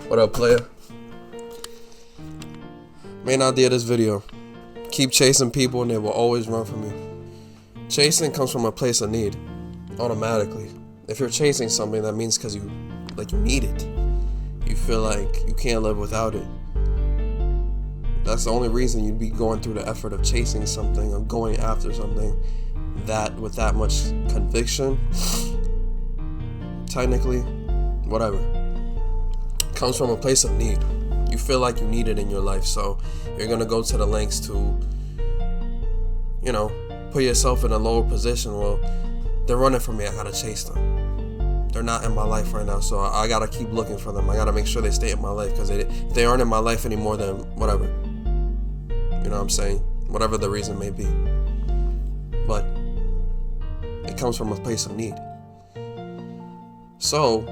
What up, player? Main idea of this video: keep chasing people and they will always run from you. Chasing comes from a place of need, automatically. If you're chasing something, that means because you need it. You feel like you can't live without it. That's the only reason you'd be going through the effort of chasing something or going after something that with that much conviction. Technically, whatever, comes from a place of need. You feel like you need it in your life, so you're gonna go to the lengths to, put yourself in a lower position. Well, they're running from me, I gotta chase them. They're not in my life right now, so I gotta keep looking for them. I gotta make sure they stay in my life, because if they aren't in my life anymore, then whatever. You know what I'm saying? Whatever the reason may be. But it comes from a place of need. So,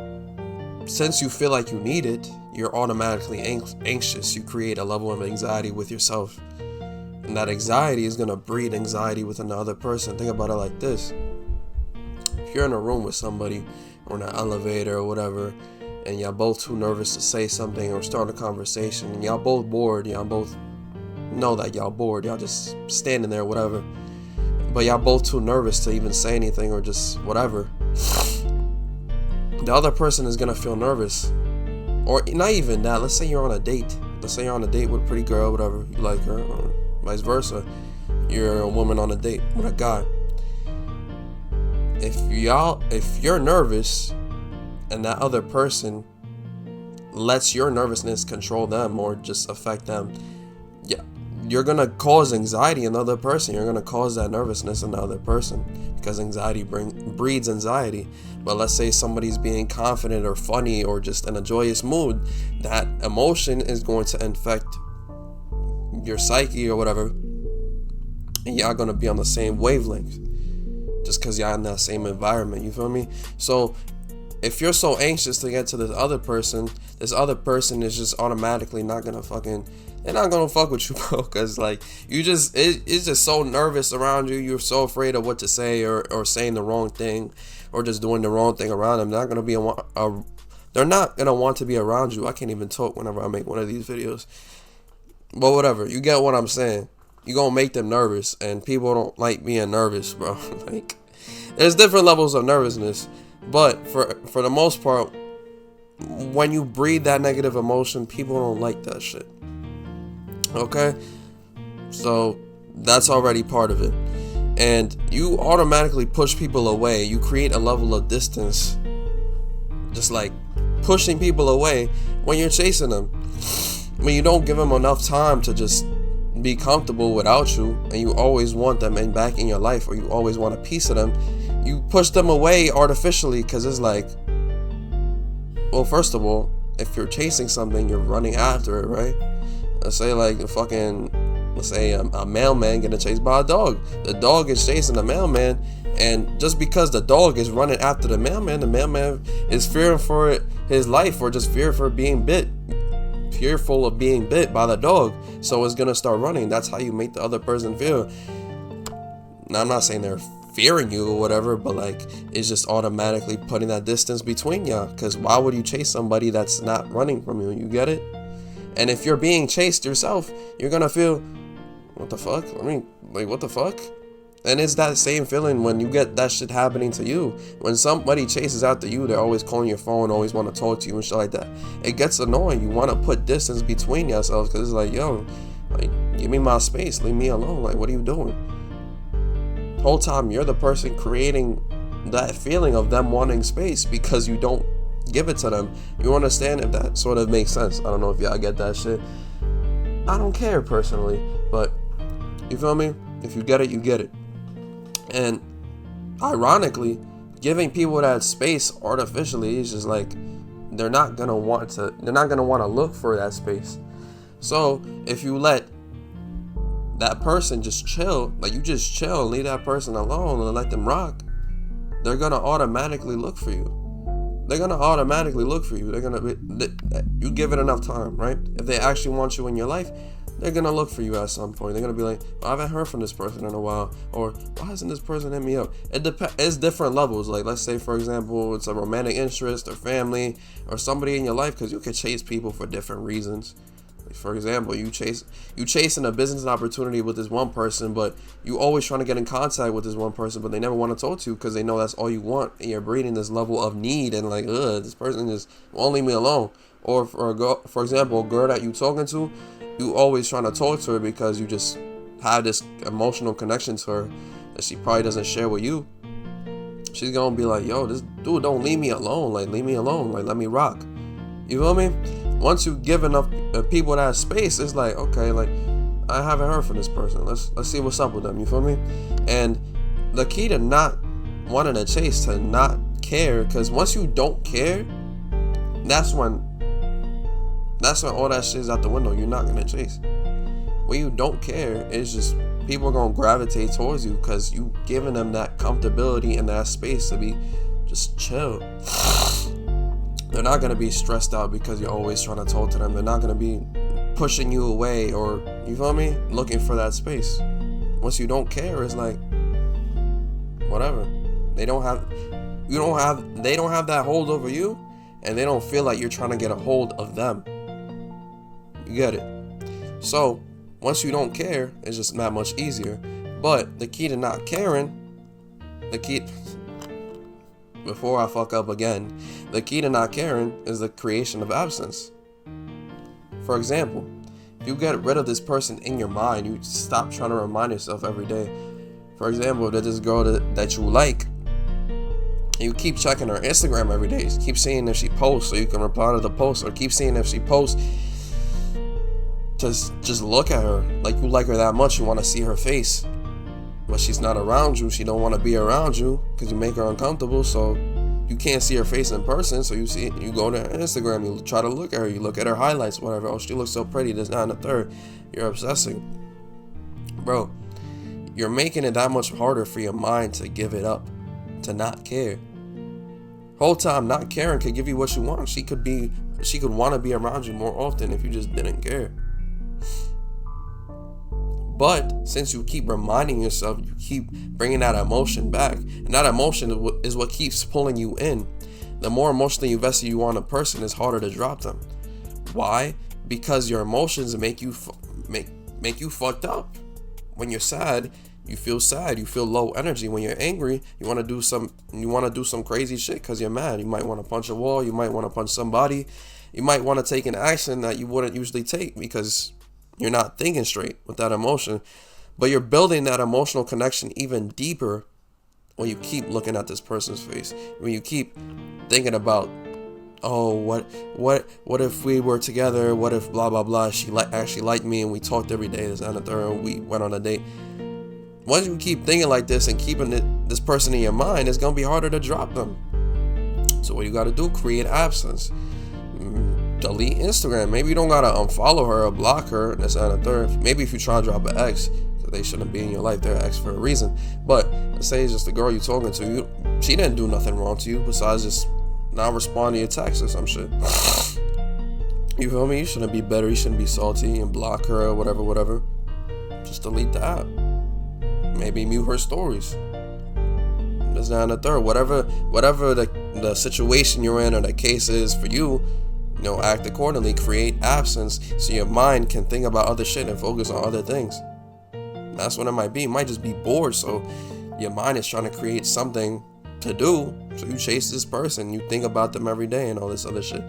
since you feel like you need it, you're automatically anxious. You create a level of anxiety with yourself. And that anxiety is going to breed anxiety with another person. Think about it like this. If you're in a room with somebody, or in an elevator or whatever, and y'all both too nervous to say something or start a conversation, and y'all both bored, y'all both know that y'all bored, y'all just standing there, whatever, but y'all both too nervous to even say anything or just whatever, the other person is gonna feel nervous. Or not even that, let's say you're on a date. Let's say you're on a date with a pretty girl, whatever, you like her, or vice versa. You're a woman on a date with a guy. If you're nervous and that other person lets your nervousness control them or just affect them, yeah, you're gonna cause anxiety in the other person. You're gonna cause that nervousness in the other person, because anxiety breeds anxiety. But let's say somebody's being confident or funny or just in a joyous mood, that emotion is going to infect your psyche or whatever, and y'all gonna be on the same wavelength just because y'all in that same environment. You feel me? So if you're so anxious to get to this other person is just automatically not gonna they're not gonna fuck with you, bro, because it's just so nervous around you. You're so afraid of what to say or saying the wrong thing or just doing the wrong thing around them. They're not gonna want to be around you. I can't even talk whenever I make one of these videos, but whatever, you get what I'm saying. You gonna make them nervous, and people don't like being nervous, bro. There's different levels of nervousness, but for the most part, when you breed that negative emotion, people don't like that shit. Okay? So that's already part of it. And you automatically push people away. You create a level of distance, just like pushing people away when you're chasing them. When you don't give them enough time to just be comfortable without you, and you always want them back in your life, or you always want a piece of them, you push them away artificially, because it's like, well, first of all, if you're chasing something, you're running after it, right? Let's say a mailman getting chased by a dog. The dog is chasing the mailman, and just because the dog is running after the mailman is fearing for his life, or just fearful of being bit by the dog, so it's gonna start running. That's how you make the other person feel. Now, I'm not saying they're fearing you or whatever, but it's just automatically putting that distance between y'all, because why would you chase somebody that's not running from you? You get it? And if you're being chased yourself, you're gonna feel, what the fuck? What the fuck? And it's that same feeling when you get that shit happening to you. When somebody chases after you, they're always calling your phone, always want to talk to you and shit like that. It gets annoying. You want to put distance between yourselves, because it's like, yo, give me my space, leave me alone. What are you doing? Whole time you're the person creating that feeling of them wanting space, because you don't give it to them. You understand? If that sort of makes sense. I don't know if y'all get that shit. I don't care personally, but you feel me? If you get it, you get it. And ironically, giving people that space artificially is just they're not gonna want to look for that space. So if you let that person just chill, you just chill and leave that person alone and let them rock, they're gonna automatically look for you. They're gonna automatically look for you. You give it enough time, right? If they actually want you in your life, they're gonna look for you at some point. They're gonna be like, well, I haven't heard from this person in a while, or why hasn't this person hit me up? It's different levels. Like, let's say, for example, it's a romantic interest or family or somebody in your life, because you can chase people for different reasons. Like, for example, you chasing a business opportunity with this one person, but you always trying to get in contact with this one person, but they never want to talk to you because they know that's all you want, and you're breeding this level of need and like, this person just won't leave me alone. Or for example, a girl that you talking to, you always trying to talk to her because you just have this emotional connection to her that she probably doesn't share with you. She's gonna be like, yo, this dude don't leave me alone. Like, leave me alone. Like, let me rock. You feel me? Once you give enough people that space, it's like, okay, like, I haven't heard from this person. Let's see what's up with them. You feel me? And the key to not wanting to chase, to not care, because once you don't care, that's when all that shit is out the window. You're not gonna chase. When you don't care, it's just people are gonna gravitate towards you because you giving them that comfortability and that space to be just chill. They're not gonna be stressed out because you're always trying to talk to them. They're not gonna be pushing you away, or, you feel me, looking for that space. Once you don't care, it's like, whatever. They don't have that hold over you, and they don't feel like you're trying to get a hold of them. You get it? So once you don't care, it's just not much easier. But the key to not caring, before I fuck up again, the key to not caring is the creation of absence. For example, if you get rid of this person in your mind, you stop trying to remind yourself every day. For example, there's this girl that you like, you keep checking her Instagram every day. Keep seeing if she posts so you can reply to the post, or keep seeing if she posts. Just look at her. Like, you like her that much, you want to see her face. But she's not around you. She don't want to be around you because you make her uncomfortable. So you can't see her face in person. So you go to her Instagram, you try to look at her, you look at her highlights, whatever. Oh, she looks so pretty, this, that, and the third. You're obsessing. Bro, you're making it that much harder for your mind to give it up, to not care. Whole time not caring could give you what you want. She could want to be around you more often if you just didn't care. But since you keep reminding yourself, you keep bringing that emotion back, and that emotion is what keeps pulling you in. The more emotionally invested you are in a person, it's harder to drop them. Why? Because your emotions make you fucked up. When you're sad, you feel sad. You feel low energy. When you're angry, you want to do some crazy shit because you're mad. You might want to punch a wall. You might want to punch somebody. You might want to take an action that you wouldn't usually take because you're not thinking straight with that emotion. But you're building that emotional connection even deeper when you keep looking at this person's face. When you keep thinking about, oh, what if we were together? What if blah, blah, blah. She actually liked me and we talked every day, this and the third, and we went on a date. Once you keep thinking like this and keeping this person in your mind, it's going to be harder to drop them. So what you got to do, create absence. Delete Instagram. Maybe you don't got to unfollow her or block her, this and the third. Maybe if you try to drop an ex, because they shouldn't be in your life, they're ex for a reason. But let's say it's just the girl you're talking to. She didn't do nothing wrong to you besides just not respond to your texts or some shit. You feel me? You shouldn't be better. You shouldn't be salty and block her or whatever. Just delete the app. Maybe mute her stories. This, that, and the third. Whatever the situation you're in or the case is for you, act accordingly. Create absence so your mind can think about other shit and focus on other things. That's what it might be. It might just be bored, so your mind is trying to create something to do. So you chase this person, you think about them every day and all this other shit.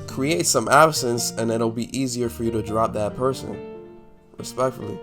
Create some absence and it'll be easier for you to drop that person. Respectfully.